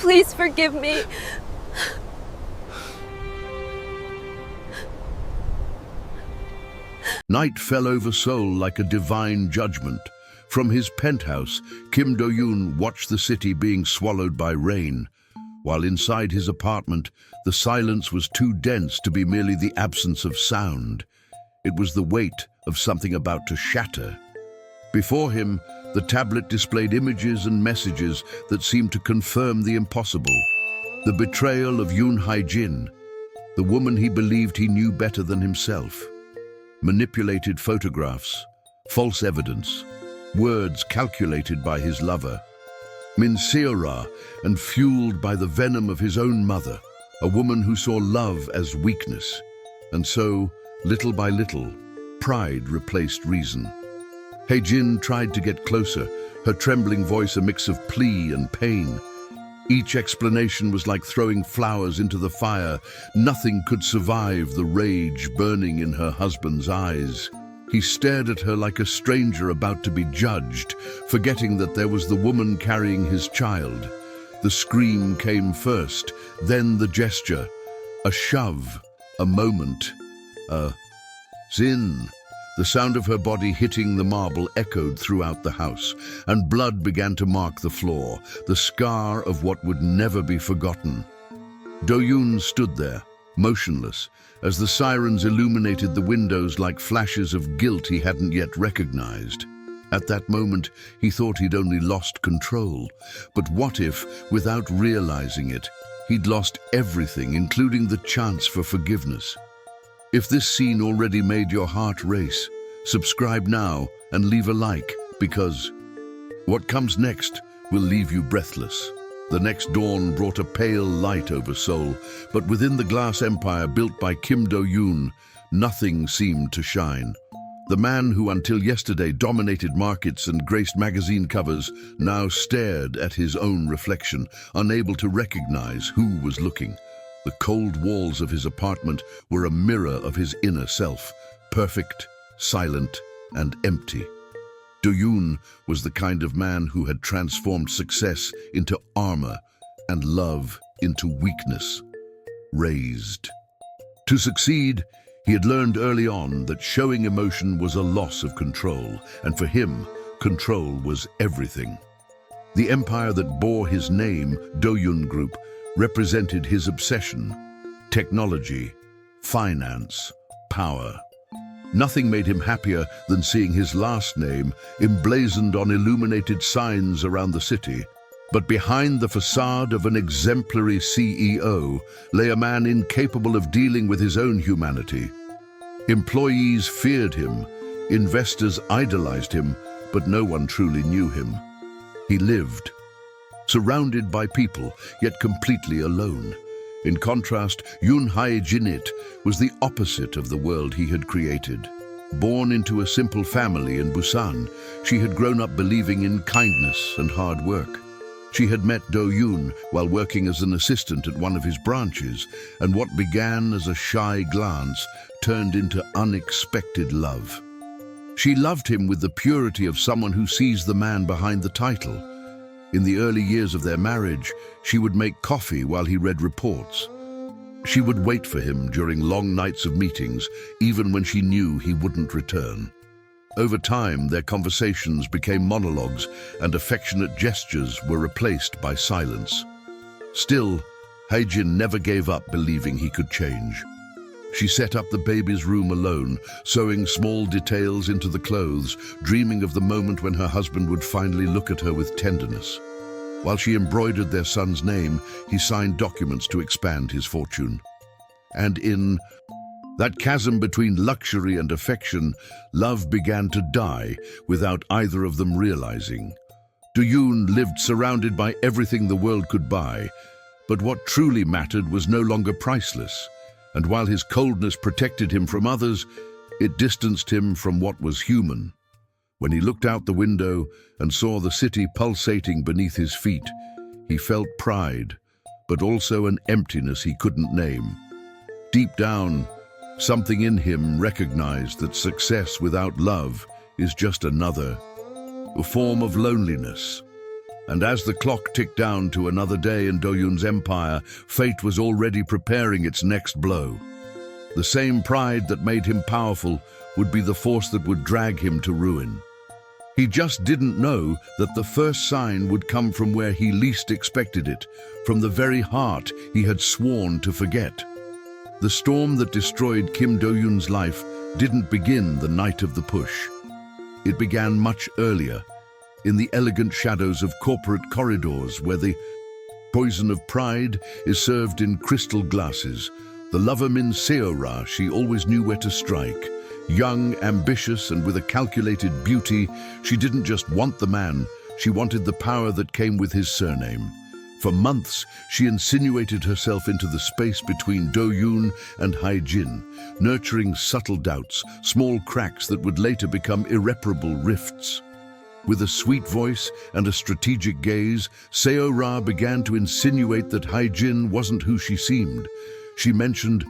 Please forgive me. Night fell over Seoul like a divine judgment. From his penthouse, Kim Do-yoon watched the city being swallowed by rain, while inside his apartment, the silence was too dense to be merely the absence of sound. It was the weight of something about to shatter. Before him, the tablet displayed images and messages that seemed to confirm the impossible. The betrayal of Yoon Hae-jin, the woman he believed he knew better than himself. Manipulated photographs, false evidence, words calculated by his lover. Min-seora, and fueled by the venom of his own mother, a woman who saw love as weakness. And so, little by little, pride replaced reason. Hae-jin tried to get closer, her trembling voice a mix of plea and pain. Each explanation was like throwing flowers into the fire. Nothing could survive the rage burning in her husband's eyes. He stared at her like a stranger about to be judged, forgetting that there was the woman carrying his child. The scream came first, then the gesture. A shove, a moment, a zin. The sound of her body hitting the marble echoed throughout the house, and blood began to mark the floor, the scar of what would never be forgotten. Do-yoon stood there, motionless, as the sirens illuminated the windows like flashes of guilt he hadn't yet recognized. At that moment, he thought he'd only lost control. But what if, without realizing it, he'd lost everything, including the chance for forgiveness? If this scene already made your heart race, subscribe now and leave a like, because what comes next will leave you breathless. The next dawn brought a pale light over Seoul, but within the glass empire built by Kim Do-yoon, nothing seemed to shine. The man who until yesterday dominated markets and graced magazine covers now stared at his own reflection, unable to recognize who was looking. The cold walls of his apartment were a mirror of his inner self, perfect, silent, and empty. Do-yoon was the kind of man who had transformed success into armor and love into weakness, raised. To succeed, he had learned early on that showing emotion was a loss of control, and for him, control was everything. The empire that bore his name, Do-yoon Group, represented his obsession: technology, finance, power. Nothing made him happier than seeing his last name emblazoned on illuminated signs around the city. But behind the facade of an exemplary CEO lay a man incapable of dealing with his own humanity. Employees feared him, investors idolized him, but no one truly knew him. He lived, surrounded by people, yet completely alone. In contrast, Yoon Hae-jin was the opposite of the world he had created. Born into a simple family in Busan, she had grown up believing in kindness and hard work. She had met Do-yoon while working as an assistant at one of his branches, and what began as a shy glance turned into unexpected love. She loved him with the purity of someone who sees the man behind the title. In the early years of their marriage, she would make coffee while he read reports. She would wait for him during long nights of meetings, even when she knew he wouldn't return. Over time, their conversations became monologues, and affectionate gestures were replaced by silence. Still, Hae-jin never gave up believing he could change. She set up the baby's room alone, sewing small details into the clothes, dreaming of the moment when her husband would finally look at her with tenderness. While she embroidered their son's name, he signed documents to expand his fortune. And in that chasm between luxury and affection, love began to die without either of them realizing. Do-yoon lived surrounded by everything the world could buy, but what truly mattered was no longer priceless. And while his coldness protected him from others, it distanced him from what was human. When he looked out the window and saw the city pulsating beneath his feet, he felt pride, but also an emptiness he couldn't name. Deep down, something in him recognized that success without love is just another form of loneliness. And as the clock ticked down to another day in Do-yoon's empire, fate was already preparing its next blow. The same pride that made him powerful would be the force that would drag him to ruin. He just didn't know that the first sign would come from where he least expected it, from the very heart he had sworn to forget. The storm that destroyed Kim Do-yoon's life didn't begin the night of the push. It began much earlier, in the elegant shadows of corporate corridors where the poison of pride is served in crystal glasses. The lover Min Seo-ra, she always knew where to strike. Young, ambitious, and with a calculated beauty, she didn't just want the man, she wanted the power that came with his surname. For months, she insinuated herself into the space between Do-yoon and Hae-jin, nurturing subtle doubts, small cracks that would later become irreparable rifts. With a sweet voice and a strategic gaze, Seo-ra began to insinuate that Hae-jin wasn't who she seemed. She mentioned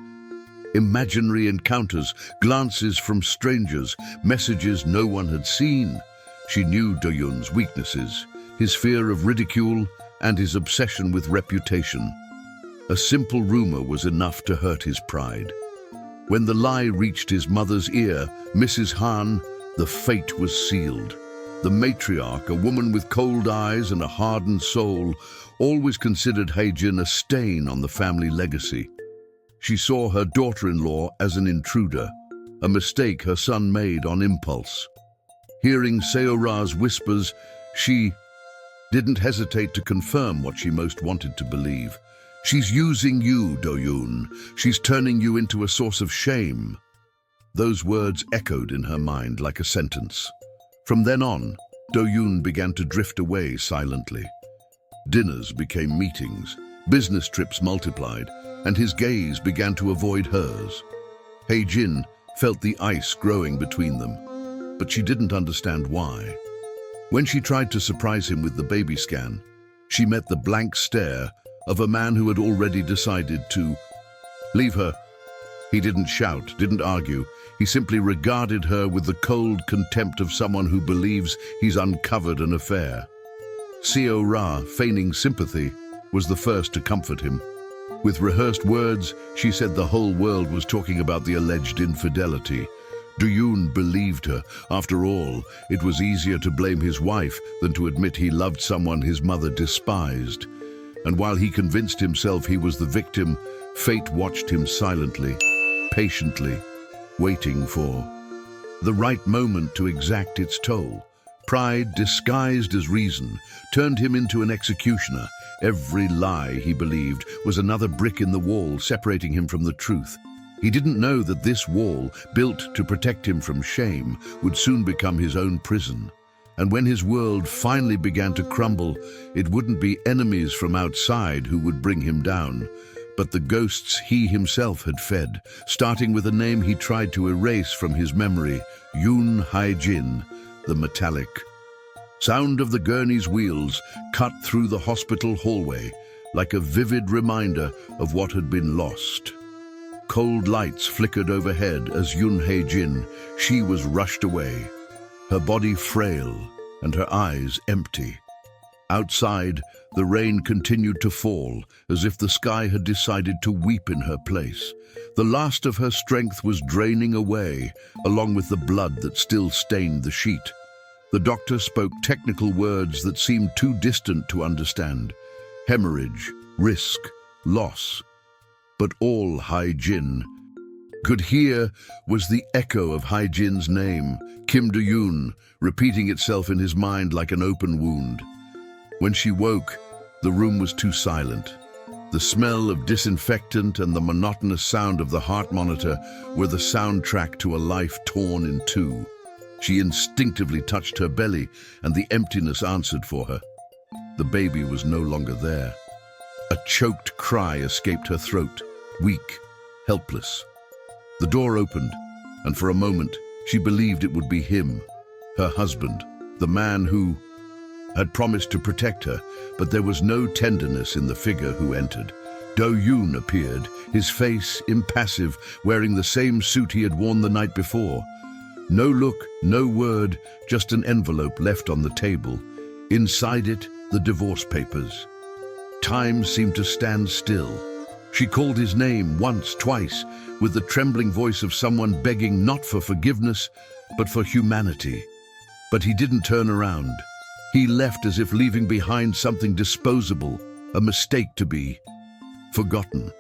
imaginary encounters, glances from strangers, messages no one had seen. She knew Do-yoon's weaknesses, his fear of ridicule, and his obsession with reputation. A simple rumor was enough to hurt his pride. When the lie reached his mother's ear, Mrs. Han, the fate was sealed. The matriarch, a woman with cold eyes and a hardened soul, always considered Hae-jin a stain on the family legacy. She saw her daughter-in-law as an intruder, a mistake her son made on impulse. Hearing Seo-ra's whispers, she didn't hesitate to confirm what she most wanted to believe. She's using you, Do-yoon. She's turning you into a source of shame. Those words echoed in her mind like a sentence. From then on, Do-yoon began to drift away silently. Dinners became meetings, business trips multiplied, and his gaze began to avoid hers. Hae-jin felt the ice growing between them, but she didn't understand why. When she tried to surprise him with the baby scan, she met the blank stare of a man who had already decided to leave her. He didn't shout, didn't argue. He simply regarded her with the cold contempt of someone who believes he's uncovered an affair. Seo-ra, feigning sympathy, was the first to comfort him. With rehearsed words, she said the whole world was talking about the alleged infidelity. Do-yoon believed her. After all, it was easier to blame his wife than to admit he loved someone his mother despised. And while he convinced himself he was the victim, fate watched him silently, patiently, waiting for the right moment to exact its toll. Pride, disguised as reason, turned him into an executioner. Every lie he believed was another brick in the wall separating him from the truth. He didn't know that this wall, built to protect him from shame, would soon become his own prison. And when his world finally began to crumble, it wouldn't be enemies from outside who would bring him down, but the ghosts he himself had fed, starting with a name he tried to erase from his memory, Yoon Hae-jin, the metallic. Sound of the gurney's wheels cut through the hospital hallway like a vivid reminder of what had been lost. Cold lights flickered overhead as Yoon Hae-jin, she was rushed away, her body frail and her eyes empty. Outside, the rain continued to fall as if the sky had decided to weep in her place. The last of her strength was draining away, along with the blood that still stained the sheet. The doctor spoke technical words that seemed too distant to understand. Hemorrhage, risk, loss. But all Hae-jin could hear was the echo of Hae-jin's name, Kim Do-yoon, repeating itself in his mind like an open wound. When she woke, the room was too silent. The smell of disinfectant and the monotonous sound of the heart monitor were the soundtrack to a life torn in two. She instinctively touched her belly, and the emptiness answered for her. The baby was no longer there. A choked cry escaped her throat, weak, helpless. The door opened, and for a moment, she believed it would be him, her husband, the man who had promised to protect her, but there was no tenderness in the figure who entered. Do-yoon appeared, his face impassive, wearing the same suit he had worn the night before. No look, no word, just an envelope left on the table. Inside it, the divorce papers. Time seemed to stand still. She called his name once, twice, with the trembling voice of someone begging not for forgiveness, but for humanity. But he didn't turn around. He left as if leaving behind something disposable, a mistake to be forgotten.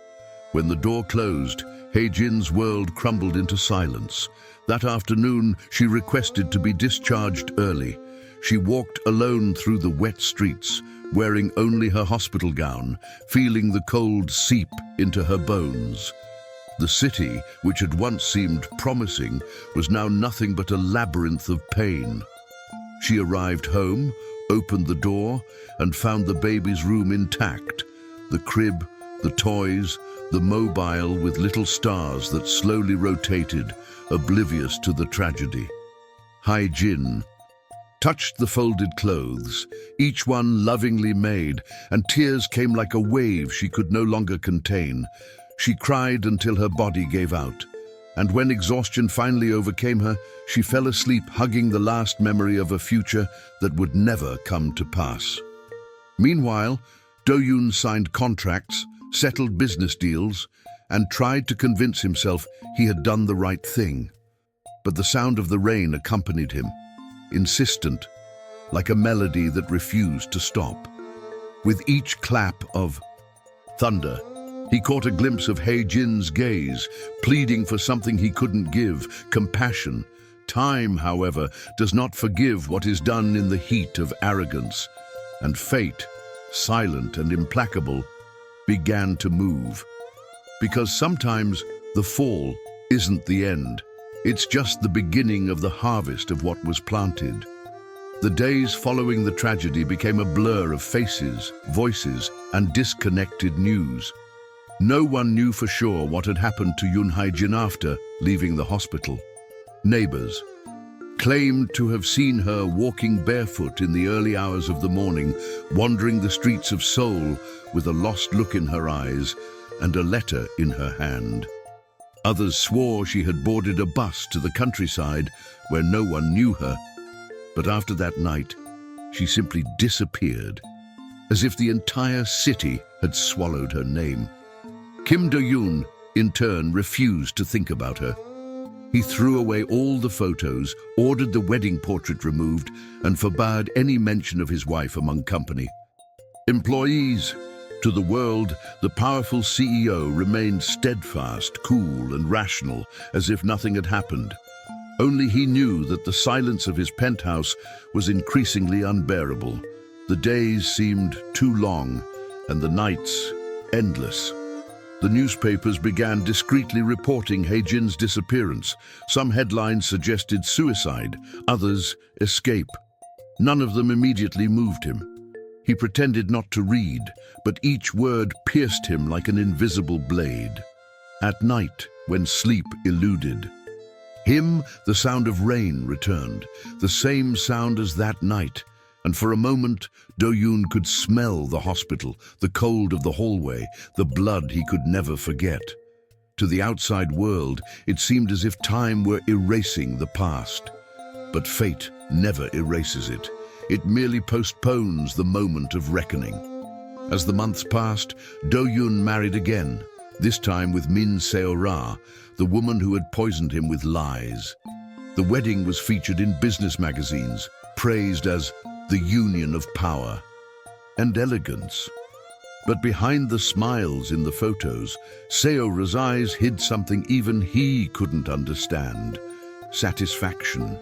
When the door closed, Hae-jin's world crumbled into silence. That afternoon, she requested to be discharged early. She walked alone through the wet streets, wearing only her hospital gown, feeling the cold seep into her bones. The city, which had once seemed promising, was now nothing but a labyrinth of pain. She arrived home, opened the door, and found the baby's room intact. The crib, the toys, the mobile with little stars that slowly rotated, oblivious to the tragedy. Hae-jin touched the folded clothes, each one lovingly made, and tears came like a wave she could no longer contain. She cried until her body gave out, and when exhaustion finally overcame her, she fell asleep hugging the last memory of a future that would never come to pass. Meanwhile, Do-yoon signed contracts, settled business deals, and tried to convince himself he had done the right thing. But the sound of the rain accompanied him, insistent, like a melody that refused to stop. With each clap of thunder, he caught a glimpse of Hae-jin's gaze, pleading for something he couldn't give, compassion. Time, however, does not forgive what is done in the heat of arrogance, and fate, silent and implacable, began to move. Because sometimes the fall isn't the end. It's just the beginning of the harvest of what was planted. The days following the tragedy became a blur of faces, voices, and disconnected news. No one knew for sure what had happened to Yoon Hae-jin after leaving the hospital. Neighbors claimed to have seen her walking barefoot in the early hours of the morning, wandering the streets of Seoul with a lost look in her eyes and a letter in her hand. Others swore she had boarded a bus to the countryside where no one knew her. But after that night, she simply disappeared, as if the entire city had swallowed her name. Kim Do-yoon, in turn, refused to think about her. He threw away all the photos, ordered the wedding portrait removed, and forbade any mention of his wife among company. Employees. To the world, the powerful CEO remained steadfast, cool, and rational, as if nothing had happened. Only he knew that the silence of his penthouse was increasingly unbearable. The days seemed too long, and the nights endless. The newspapers began discreetly reporting Hae-jin's disappearance. Some headlines suggested suicide, others escape. None of them immediately moved him. He pretended not to read, but each word pierced him like an invisible blade. At night, when sleep eluded him, the sound of rain returned, the same sound as that night, and for a moment, Do-yoon could smell the hospital, the cold of the hallway, the blood he could never forget. To the outside world, it seemed as if time were erasing the past. But fate never erases it. It merely postpones the moment of reckoning. As the months passed, Do-yoon married again, this time with Min Seo-ra, the woman who had poisoned him with lies. The wedding was featured in business magazines, praised as the union of power and elegance. But behind the smiles in the photos, Seo-ra's eyes hid something even he couldn't understand: satisfaction.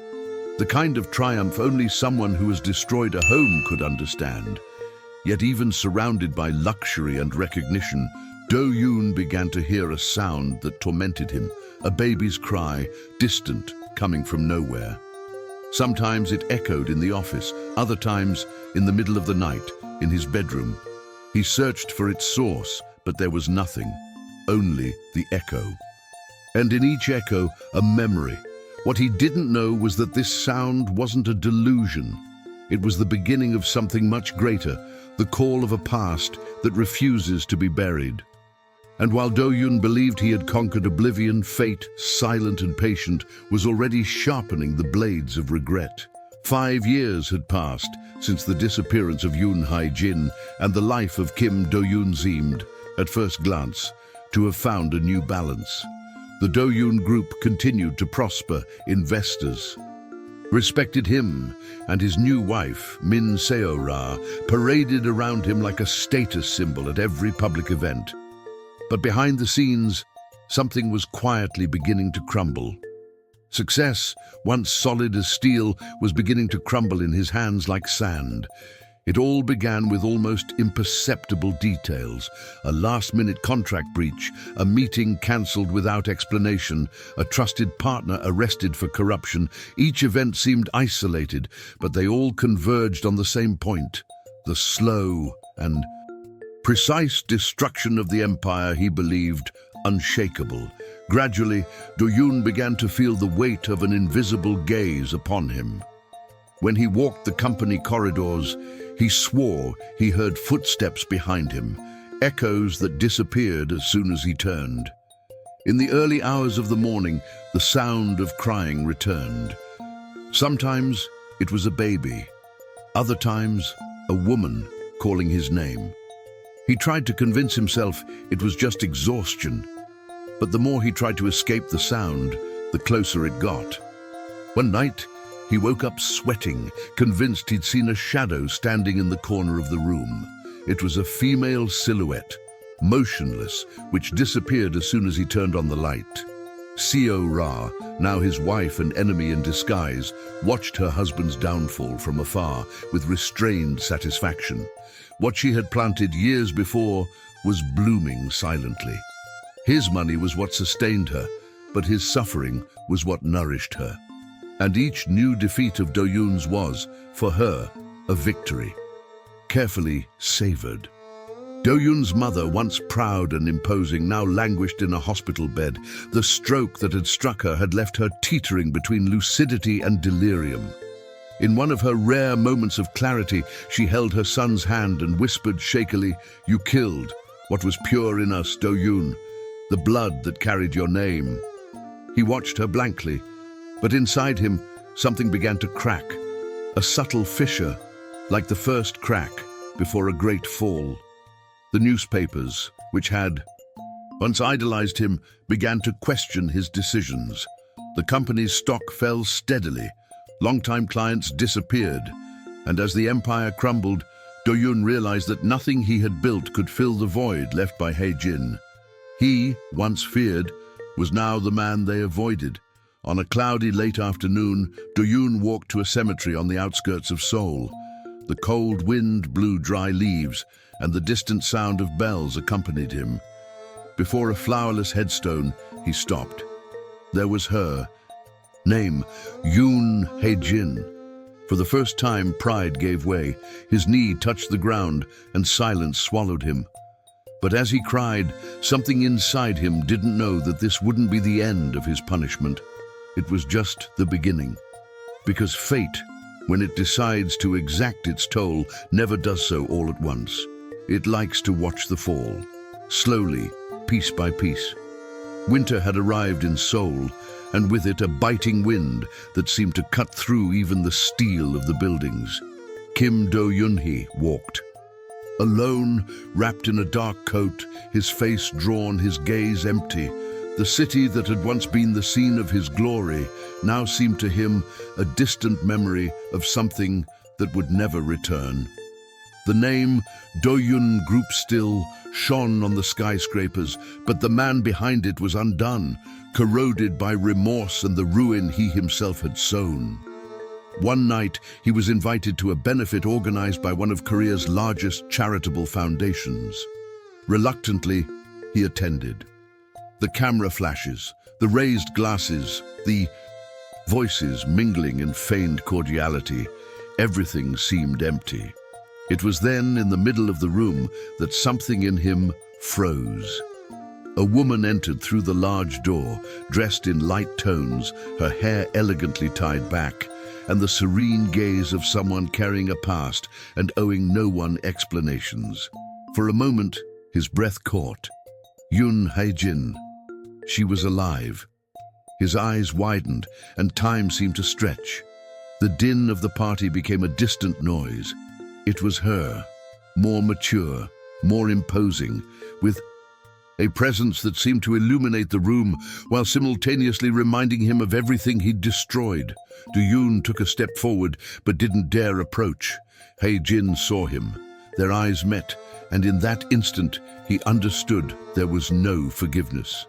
The kind of triumph only someone who has destroyed a home could understand. Yet even surrounded by luxury and recognition, Do-yoon began to hear a sound that tormented him, a baby's cry, distant, coming from nowhere. Sometimes it echoed in the office, other times in the middle of the night, in his bedroom. He searched for its source, but there was nothing, only the echo. And in each echo, a memory. What he didn't know was that this sound wasn't a delusion. It was the beginning of something much greater, the call of a past that refuses to be buried. And while Do-yoon believed he had conquered oblivion, fate, silent and patient, was already sharpening the blades of regret. 5 years had passed since the disappearance of Yoon Hae-jin, and the life of Kim Do-yoon seemed, at first glance, to have found a new balance. The Do-yoon group continued to prosper. Investors respected him, and his new wife, Min Seo-ra, paraded around him like a status symbol at every public event. But behind the scenes, something was quietly beginning to crumble. Success, once solid as steel, was beginning to crumble in his hands like sand. It all began with almost imperceptible details: a last-minute contract breach, a meeting cancelled without explanation, a trusted partner arrested for corruption. Each event seemed isolated, but they all converged on the same point: the slow and precise destruction of the empire he believed unshakable. Gradually, Do-yoon began to feel the weight of an invisible gaze upon him. When he walked the company corridors, he swore he heard footsteps behind him, echoes that disappeared as soon as he turned. In the early hours of the morning, the sound of crying returned. Sometimes it was a baby, other times a woman calling his name. He tried to convince himself it was just exhaustion, but the more he tried to escape the sound, the closer it got. One night, he woke up sweating, convinced he'd seen a shadow standing in the corner of the room. It was a female silhouette, motionless, which disappeared as soon as he turned on the light. Seo-ra, now his wife and enemy in disguise, watched her husband's downfall from afar with restrained satisfaction. What she had planted years before was blooming silently. His money was what sustained her, but his suffering was what nourished her. And each new defeat of Do-yoon's was, for her, a victory, carefully savored. Do-yoon's mother, once proud and imposing, now languished in a hospital bed. The stroke that had struck her had left her teetering between lucidity and delirium. In one of her rare moments of clarity, she held her son's hand and whispered shakily, "You killed what was pure in us, Do-yoon, the blood that carried your name." He watched her blankly, but inside him, something began to crack, a subtle fissure, like the first crack before a great fall. The newspapers, which had once idolized him, began to question his decisions. The company's stock fell steadily, longtime clients disappeared, and as the empire crumbled, Do-yoon realized that nothing he had built could fill the void left by Hae-jin. He, once feared, was now the man they avoided. On a cloudy late afternoon, Do-yoon walked to a cemetery on the outskirts of Seoul. The cold wind blew dry leaves, and the distant sound of bells accompanied him. Before a flowerless headstone, he stopped. There was her name, Yoon Hae-jin. For the first time, pride gave way. His knee touched the ground, and silence swallowed him. But as he cried, something inside him didn't know that this wouldn't be the end of his punishment. It was just the beginning. Because fate, when it decides to exact its toll, never does so all at once. It likes to watch the fall, slowly, piece by piece. Winter had arrived in Seoul, and with it a biting wind that seemed to cut through even the steel of the buildings. Kim Do-yoon walked. Alone, wrapped in a dark coat, his face drawn, his gaze empty. The city that had once been the scene of his glory now seemed to him a distant memory of something that would never return. The name Do-yoon Group still shone on the skyscrapers, but the man behind it was undone, corroded by remorse and the ruin he himself had sown. One night, he was invited to a benefit organized by one of Korea's largest charitable foundations. Reluctantly, he attended. The camera flashes, the raised glasses, the voices mingling in feigned cordiality, everything seemed empty. It was then, in the middle of the room, that something in him froze. A woman entered through the large door, dressed in light tones, her hair elegantly tied back, and the serene gaze of someone carrying a past and owing no one explanations. For a moment, his breath caught. Yoon Hae-jin. She was alive. His eyes widened, and time seemed to stretch. The din of the party became a distant noise. It was her, more mature, more imposing, with a presence that seemed to illuminate the room while simultaneously reminding him of everything he'd destroyed. Do-yoon took a step forward but didn't dare approach. Hae-jin saw him. Their eyes met, and in that instant he understood there was no forgiveness.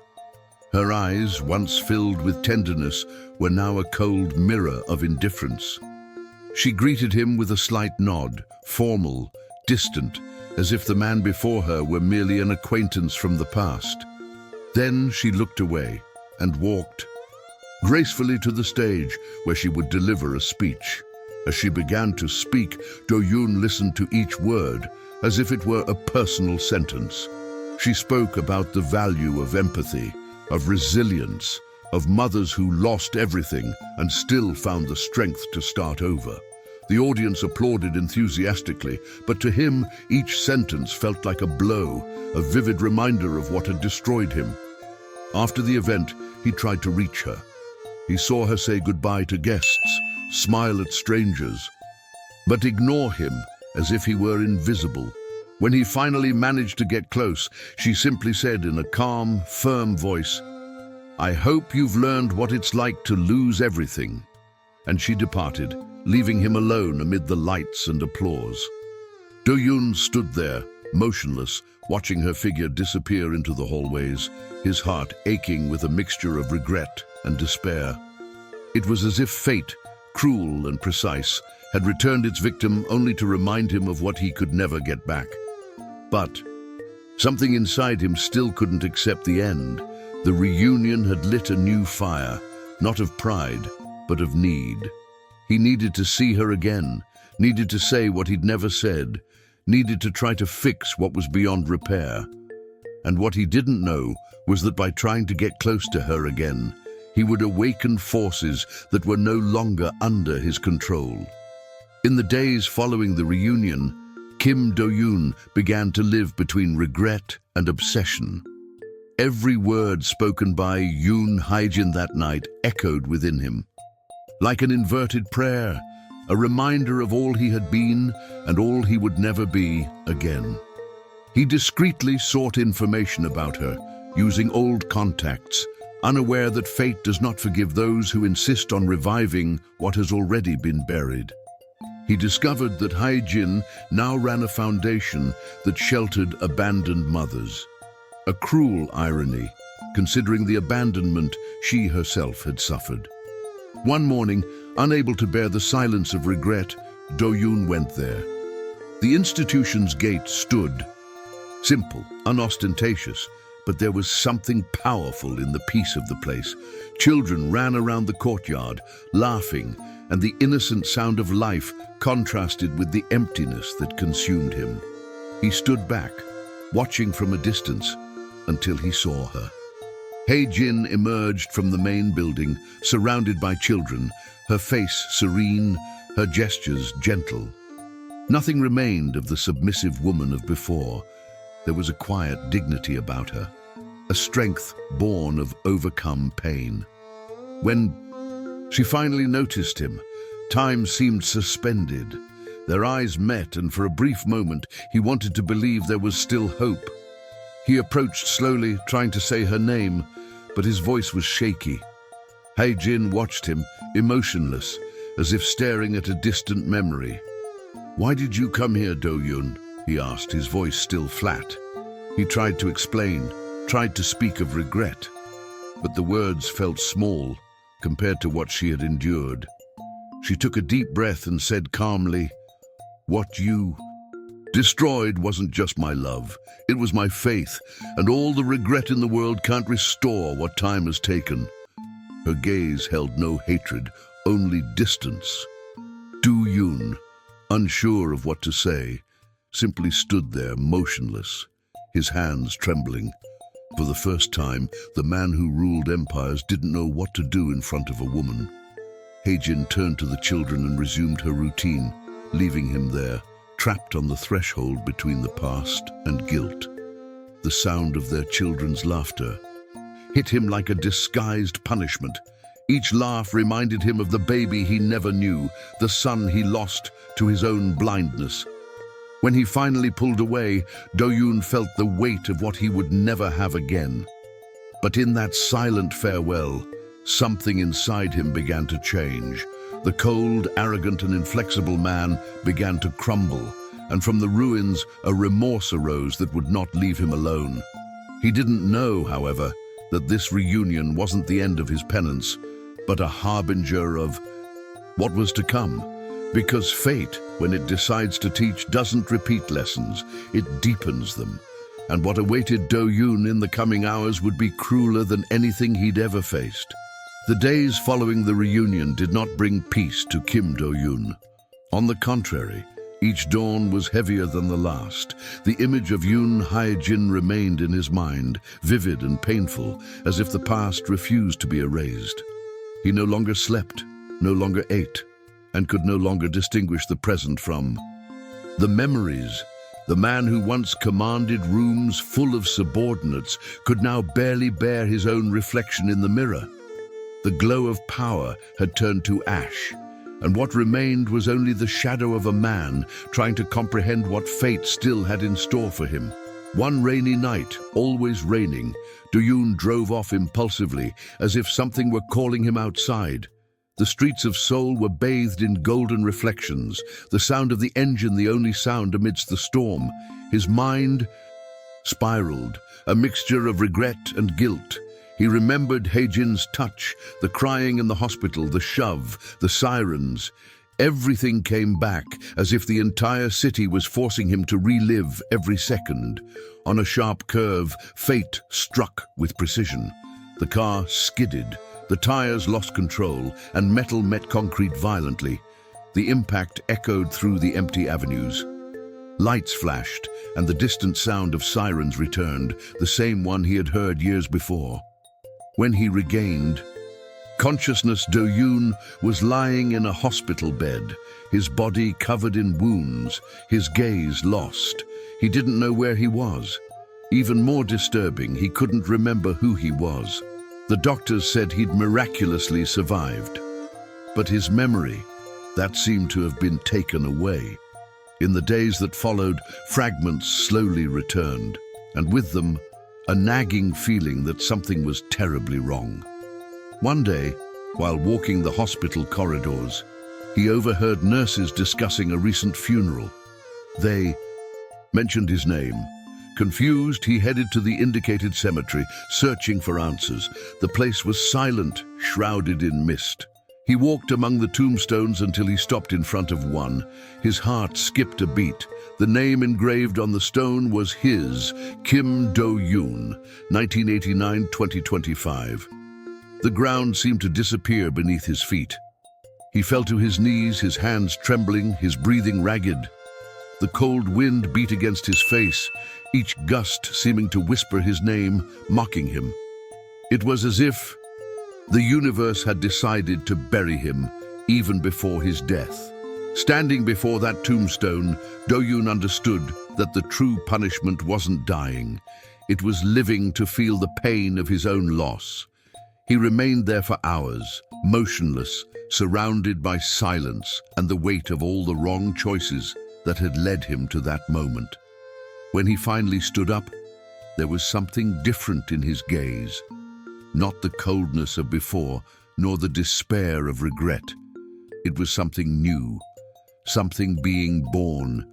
Her eyes, once filled with tenderness, were now a cold mirror of indifference. She greeted him with a slight nod, formal, distant, as if the man before her were merely an acquaintance from the past. Then she looked away and walked gracefully to the stage where she would deliver a speech. As she began to speak, Do-yoon listened to each word as if it were a personal sentence. She spoke about the value of empathy, of resilience, of mothers who lost everything and still found the strength to start over. The audience applauded enthusiastically, but to him, each sentence felt like a blow, a vivid reminder of what had destroyed him. After the event, he tried to reach her. He saw her say goodbye to guests, smile at strangers, but ignore him as if he were invisible. When he finally managed to get close, she simply said in a calm, firm voice, "I hope you've learned what it's like to lose everything." And she departed, leaving him alone amid the lights and applause. Do-yoon stood there, motionless, watching her figure disappear into the hallways, his heart aching with a mixture of regret and despair. It was as if fate, cruel and precise, had returned its victim only to remind him of what he could never get back. But something inside him still couldn't accept the end. The reunion had lit a new fire, not of pride, but of need. He needed to see her again, needed to say what he'd never said, needed to try to fix what was beyond repair. And what he didn't know was that by trying to get close to her again, he would awaken forces that were no longer under his control. In the days following the reunion, Kim Do-yoon began to live between regret and obsession. Every word spoken by Yoon Hae-jin that night echoed within him. Like an inverted prayer, a reminder of all he had been and all he would never be again. He discreetly sought information about her, using old contacts, unaware that fate does not forgive those who insist on reviving what has already been buried. He discovered that Hae-jin now ran a foundation that sheltered abandoned mothers. A cruel irony, considering the abandonment she herself had suffered. One morning, unable to bear the silence of regret, Do-yoon went there. The institution's gate stood, simple, unostentatious, but there was something powerful in the peace of the place. Children ran around the courtyard, laughing, and the innocent sound of life contrasted with the emptiness that consumed him. He stood back, watching from a distance, until he saw her. Hae-jin emerged from the main building, surrounded by children, her face serene, her gestures gentle. Nothing remained of the submissive woman of before. There was a quiet dignity about her, a strength born of overcome pain. When she finally noticed him, time seemed suspended. Their eyes met, and for a brief moment, he wanted to believe there was still hope. He approached slowly, trying to say her name, but his voice was shaky. Hae-jin watched him, emotionless, as if staring at a distant memory. "Why did you come here, Do-yoon?" he asked, his voice still flat. He tried to explain, tried to speak of regret, but the words felt small compared to what she had endured. She took a deep breath and said calmly, "What you destroyed wasn't just my love, it was my faith, and all the regret in the world can't restore what time has taken." Her gaze held no hatred, only distance. Do-yoon, unsure of what to say, simply stood there motionless, his hands trembling. For the first time, the man who ruled empires didn't know what to do in front of a woman. Hae-jin turned to the children and resumed her routine, leaving him there, trapped on the threshold between the past and guilt. The sound of their children's laughter hit him like a disguised punishment. Each laugh reminded him of the baby he never knew, the son he lost to his own blindness. When he finally pulled away, Do-yoon felt the weight of what he would never have again. But in that silent farewell, something inside him began to change. The cold, arrogant, and inflexible man began to crumble, and from the ruins a remorse arose that would not leave him alone. He didn't know, however, that this reunion wasn't the end of his penance, but a harbinger of what was to come. Because fate, when it decides to teach, doesn't repeat lessons, it deepens them. And what awaited Do-yoon in the coming hours would be crueler than anything he'd ever faced. The days following the reunion did not bring peace to Kim Do-yoon. On the contrary, each dawn was heavier than the last. The image of Yoon Hae-jin remained in his mind, vivid and painful, as if the past refused to be erased. He no longer slept, no longer ate, and could no longer distinguish the present from the memories. The man who once commanded rooms full of subordinates could now barely bear his own reflection in the mirror. The glow of power had turned to ash, and what remained was only the shadow of a man trying to comprehend what fate still had in store for him. One rainy night, always raining, Do-yoon drove off impulsively, as if something were calling him outside. The streets of Seoul were bathed in golden reflections, the sound of the engine the only sound amidst the storm. His mind spiraled, a mixture of regret and guilt. He remembered Hae-jin's touch, the crying in the hospital, the shove, the sirens. Everything came back, as if the entire city was forcing him to relive every second. On a sharp curve, fate struck with precision. The car skidded. The tires lost control, and metal met concrete violently. The impact echoed through the empty avenues. Lights flashed, and the distant sound of sirens returned, the same one he had heard years before. When he regained consciousness, Do-yoon was lying in a hospital bed, his body covered in wounds, his gaze lost. He didn't know where he was. Even more disturbing, he couldn't remember who he was. The doctors said he'd miraculously survived. But his memory, that seemed to have been taken away. In the days that followed, fragments slowly returned, and with them, a nagging feeling that something was terribly wrong. One day, while walking the hospital corridors, he overheard nurses discussing a recent funeral. They mentioned his name. Confused, he headed to the indicated cemetery, searching for answers. The place was silent, shrouded in mist. He walked among the tombstones until he stopped in front of one. His heart skipped a beat. The name engraved on the stone was his, Kim Do-yoon, 1989-2025. The ground seemed to disappear beneath his feet. He fell to his knees, his hands trembling, his breathing ragged. The cold wind beat against his face, each gust seeming to whisper his name, mocking him. It was as if the universe had decided to bury him even before his death. Standing before that tombstone, Do-yoon understood that the true punishment wasn't dying. It was living to feel the pain of his own loss. He remained there for hours, motionless, surrounded by silence and the weight of all the wrong choices that had led him to that moment. When he finally stood up, there was something different in his gaze. Not the coldness of before, nor the despair of regret. It was something new, something being born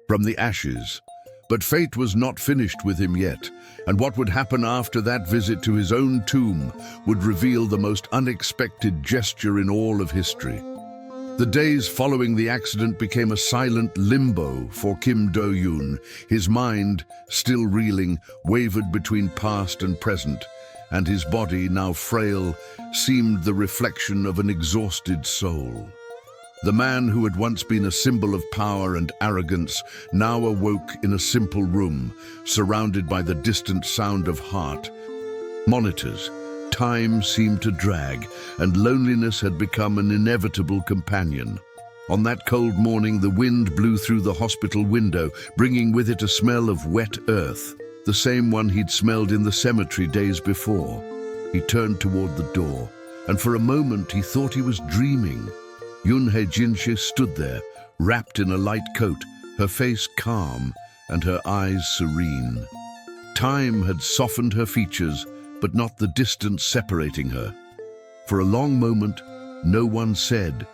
from the ashes. But fate was not finished with him yet, and what would happen after that visit to his own tomb would reveal the most unexpected gesture in all of history. The days following the accident became a silent limbo for Kim Do-yoon. His mind, still reeling, wavered between past and present, and his body, now frail, seemed the reflection of an exhausted soul. The man who had once been a symbol of power and arrogance now awoke in a simple room, surrounded by the distant sound of heart monitors. Time seemed to drag, and loneliness had become an inevitable companion. On that cold morning, the wind blew through the hospital window, bringing with it a smell of wet earth, the same one he'd smelled in the cemetery days before. He turned toward the door, and for a moment he thought he was dreaming. Yoon Hae-jin stood there, wrapped in a light coat, her face calm and her eyes serene. Time had softened her features, but not the distance separating her. For a long moment, no one said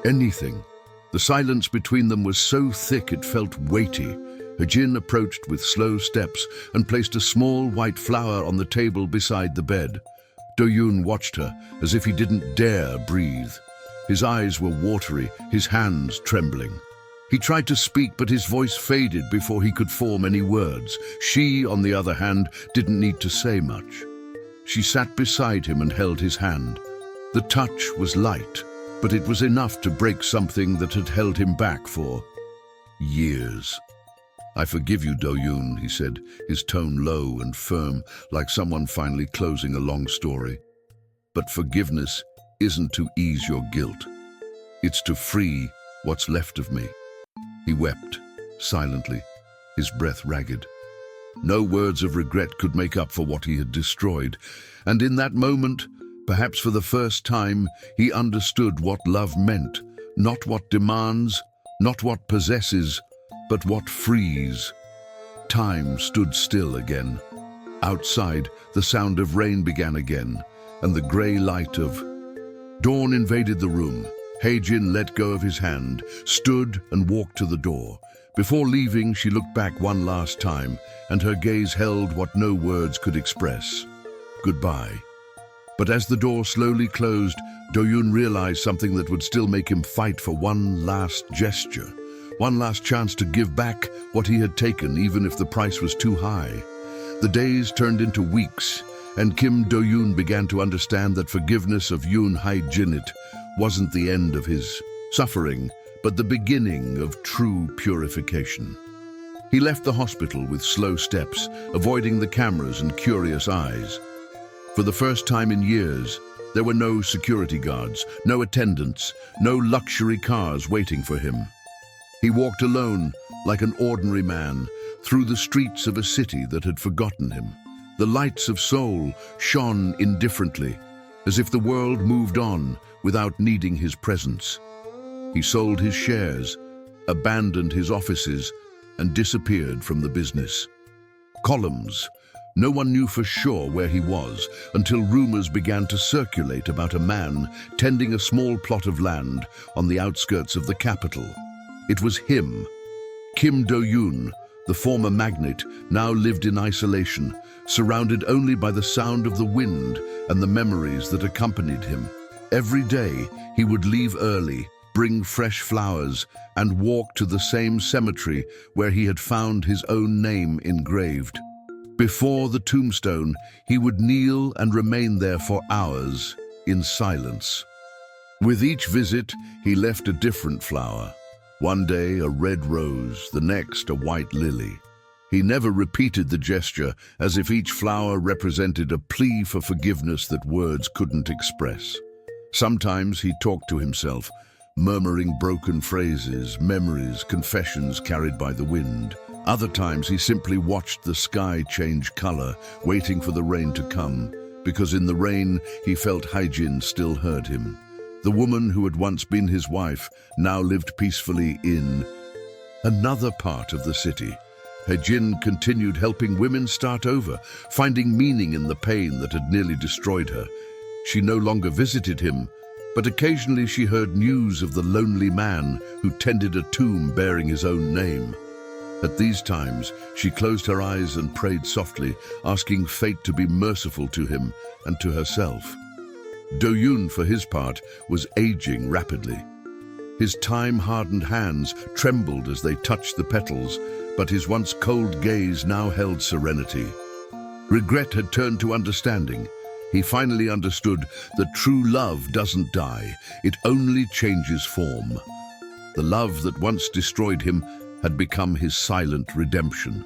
anything. The silence between them was so thick it felt weighty. Hae-jin approached with slow steps and placed a small white flower on the table beside the bed. Do-yoon watched her as if he didn't dare breathe. His eyes were watery, his hands trembling. He tried to speak, but his voice faded before he could form any words. She, on the other hand, didn't need to say much. She sat beside him and held his hand. The touch was light, but it was enough to break something that had held him back for years. "I forgive you, Do-yoon," he said, his tone low and firm, like someone finally closing a long story. "But forgiveness isn't to ease your guilt. It's to free what's left of me." He wept, silently, his breath ragged. No words of regret could make up for what he had destroyed, and in that moment, perhaps for the first time, he understood what love meant, not what demands, not what possesses, but what frees. Time stood still again. Outside, the sound of rain began again, and the grey light of dawn invaded the room. Hae-jin let go of his hand, stood and walked to the door. Before leaving, she looked back one last time, and her gaze held what no words could express. Goodbye. But as the door slowly closed, Do-yoon realized something that would still make him fight for one last gesture, one last chance to give back what he had taken, even if the price was too high. The days turned into weeks, and Kim Do-yoon began to understand that forgiveness of Yoon Hae-jin wasn't the end of his suffering, but the beginning of true purification. He left the hospital with slow steps, avoiding the cameras and curious eyes. For the first time in years, there were no security guards, no attendants, no luxury cars waiting for him. He walked alone, like an ordinary man, through the streets of a city that had forgotten him. The lights of Seoul shone indifferently, as if the world moved on without needing his presence. He sold his shares, abandoned his offices, and disappeared from the business. Columns. No one knew for sure where he was until rumors began to circulate about a man tending a small plot of land on the outskirts of the capital. It was him. Kim Do-yoon, the former magnate, now lived in isolation, surrounded only by the sound of the wind and the memories that accompanied him. Every day, he would leave early, bring fresh flowers, and walk to the same cemetery where he had found his own name engraved. Before the tombstone, he would kneel and remain there for hours, in silence. With each visit, he left a different flower. One day, a red rose, the next, a white lily. He never repeated the gesture, as if each flower represented a plea for forgiveness that words couldn't express. Sometimes he talked to himself, murmuring broken phrases, memories, confessions carried by the wind. Other times he simply watched the sky change color, waiting for the rain to come, because in the rain he felt Hae-jin still heard him. The woman who had once been his wife now lived peacefully in another part of the city. Hae-jin continued helping women start over, finding meaning in the pain that had nearly destroyed her. She no longer visited him, but occasionally she heard news of the lonely man who tended a tomb bearing his own name. At these times, she closed her eyes and prayed softly, asking fate to be merciful to him and to herself. Do-yoon, for his part, was aging rapidly. His time-hardened hands trembled as they touched the petals, but his once cold gaze now held serenity. Regret had turned to understanding. He finally understood that true love doesn't die, it only changes form. The love that once destroyed him had become his silent redemption.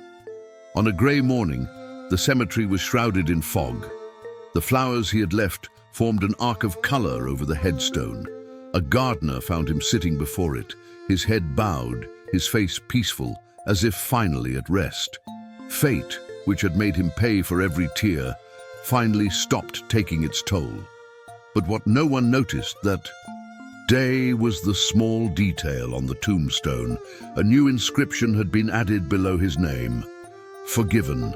On a grey morning, the cemetery was shrouded in fog. The flowers he had left formed an arc of color over the headstone. A gardener found him sitting before it, his head bowed, his face peaceful, as if finally at rest. Fate, which had made him pay for every tear, finally stopped taking its toll. But what no one noticed that day was the small detail on the tombstone. A new inscription had been added below his name, "Forgiven."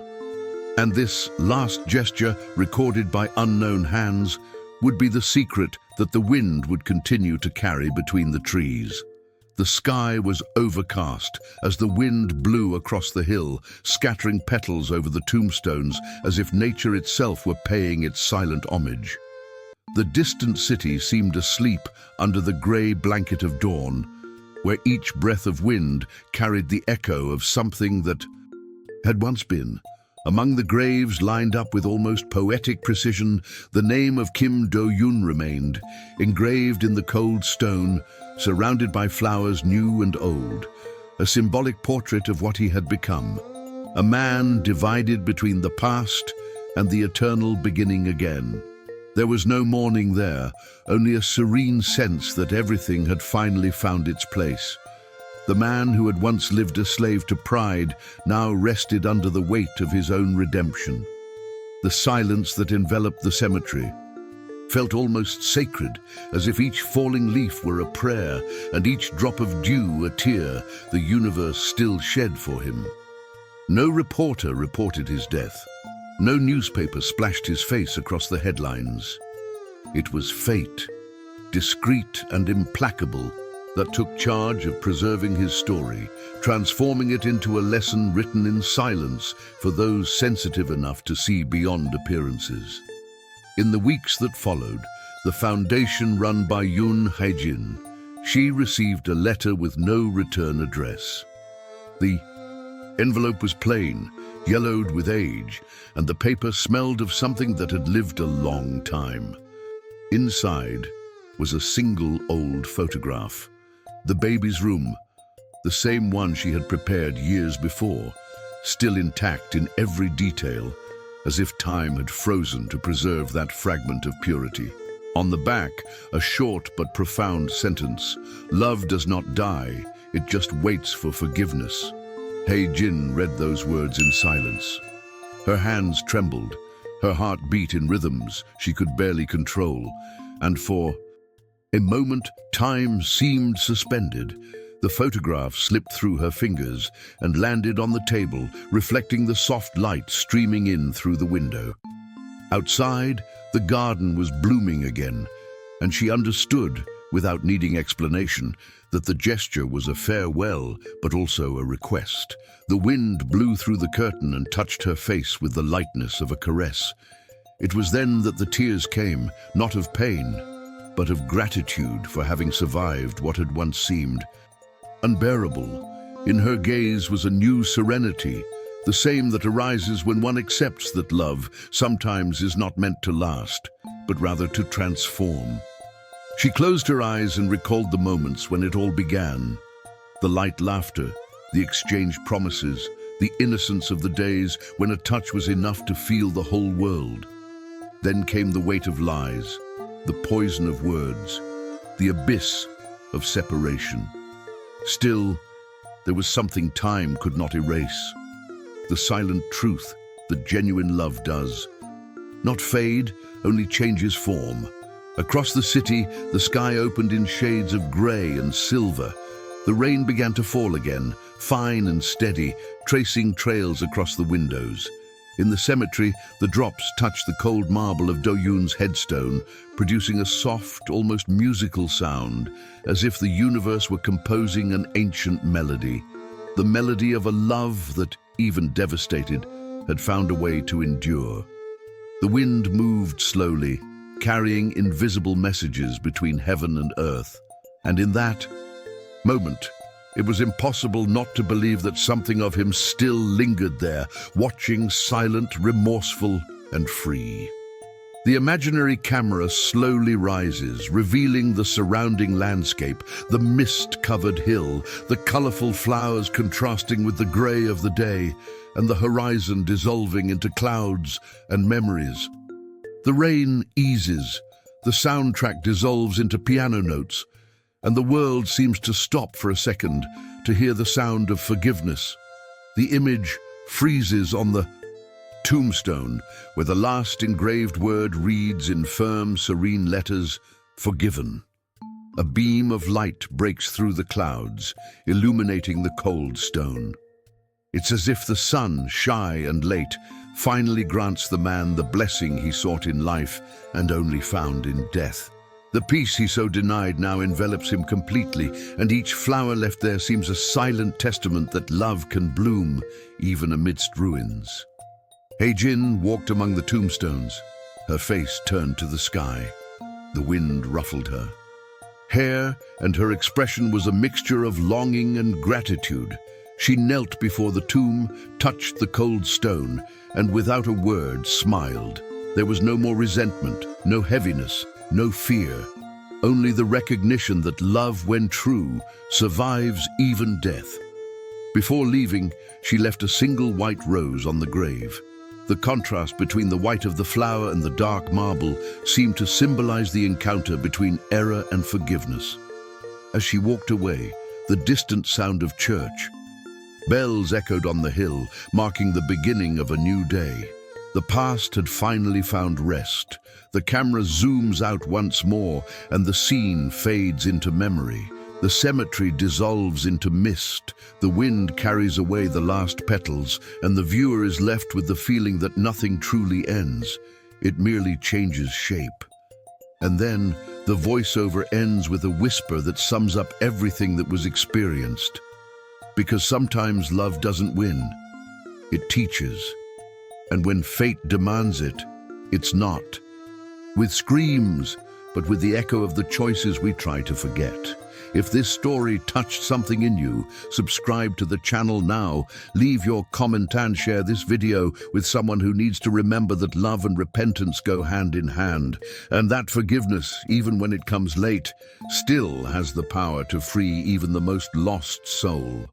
And this last gesture, recorded by unknown hands, would be the secret that the wind would continue to carry between the trees. The sky was overcast as the wind blew across the hill, scattering petals over the tombstones as if nature itself were paying its silent homage. The distant city seemed asleep under the grey blanket of dawn, where each breath of wind carried the echo of something that had once been. Among the graves lined up with almost poetic precision, the name of Kim Do-yoon remained, engraved in the cold stone, surrounded by flowers new and old, a symbolic portrait of what he had become, a man divided between the past and the eternal beginning again. There was no mourning there, only a serene sense that everything had finally found its place. The man who had once lived a slave to pride now rested under the weight of his own redemption. The silence that enveloped the cemetery felt almost sacred, as if each falling leaf were a prayer and each drop of dew a tear the universe still shed for him. No reporter reported his death. No newspaper splashed his face across the headlines. It was fate, discreet and implacable, that took charge of preserving his story, transforming it into a lesson written in silence for those sensitive enough to see beyond appearances. In the weeks that followed, the foundation run by Yoon Hae-jin, she received a letter with no return address. The envelope was plain, yellowed with age, and the paper smelled of something that had lived a long time. Inside was a single old photograph. The baby's room, the same one she had prepared years before, still intact in every detail, as if time had frozen to preserve that fragment of purity. On the back, a short but profound sentence: "Love does not die, it just waits for forgiveness." Hae-jin read those words in silence. Her hands trembled, her heart beat in rhythms she could barely control, and for a moment, time seemed suspended. The photograph slipped through her fingers and landed on the table, reflecting the soft light streaming in through the window. Outside, the garden was blooming again, and she understood, without needing explanation, that the gesture was a farewell, but also a request. The wind blew through the curtain and touched her face with the lightness of a caress. It was then that the tears came, not of pain, but of gratitude for having survived what had once seemed unbearable. In her gaze was a new serenity, the same that arises when one accepts that love sometimes is not meant to last, but rather to transform. She closed her eyes and recalled the moments when it all began. The light laughter, the exchanged promises, the innocence of the days when a touch was enough to feel the whole world. Then came the weight of lies, the poison of words, the abyss of separation. Still, there was something time could not erase. The silent truth that genuine love does. Not fade, only changes form. Across the city, the sky opened in shades of grey and silver. The rain began to fall again, fine and steady, tracing trails across the windows. In the cemetery, the drops touched the cold marble of Do-yoon's headstone, producing a soft, almost musical sound, as if the universe were composing an ancient melody. The melody of a love that, even devastated, had found a way to endure. The wind moved slowly, carrying invisible messages between heaven and earth. And in that moment, it was impossible not to believe that something of him still lingered there, watching, silent, remorseful, and free. The imaginary camera slowly rises, revealing the surrounding landscape, the mist-covered hill, the colorful flowers contrasting with the gray of the day, and the horizon dissolving into clouds and memories. The rain eases, the soundtrack dissolves into piano notes, and the world seems to stop for a second to hear the sound of forgiveness. The image freezes on the tombstone, where the last engraved word reads in firm, serene letters, "Forgiven." A beam of light breaks through the clouds, illuminating the cold stone. It's as if the sun, shy and late, finally grants the man the blessing he sought in life and only found in death. The peace he so denied now envelops him completely, and each flower left there seems a silent testament that love can bloom even amidst ruins. Hae-jin walked among the tombstones, her face turned to the sky. The wind ruffled her hair, and her expression was a mixture of longing and gratitude. She knelt before the tomb, touched the cold stone, and without a word smiled. There was no more resentment, no heaviness, no fear, only the recognition that love, when true, survives even death. Before leaving, she left a single white rose on the grave. The contrast between the white of the flower and the dark marble seemed to symbolize the encounter between error and forgiveness. As she walked away, the distant sound of church. Bells echoed on the hill, marking the beginning of a new day. The past had finally found rest. The camera zooms out once more, and the scene fades into memory. The cemetery dissolves into mist, the wind carries away the last petals, and the viewer is left with the feeling that nothing truly ends. It merely changes shape. And then, the voiceover ends with a whisper that sums up everything that was experienced. Because sometimes love doesn't win, it teaches. And when fate demands it, it's not. With screams, but with the echo of the choices we try to forget. If this story touched something in you, subscribe to the channel now, leave your comment and share this video with someone who needs to remember that love and repentance go hand in hand, and that forgiveness, even when it comes late, still has the power to free even the most lost soul.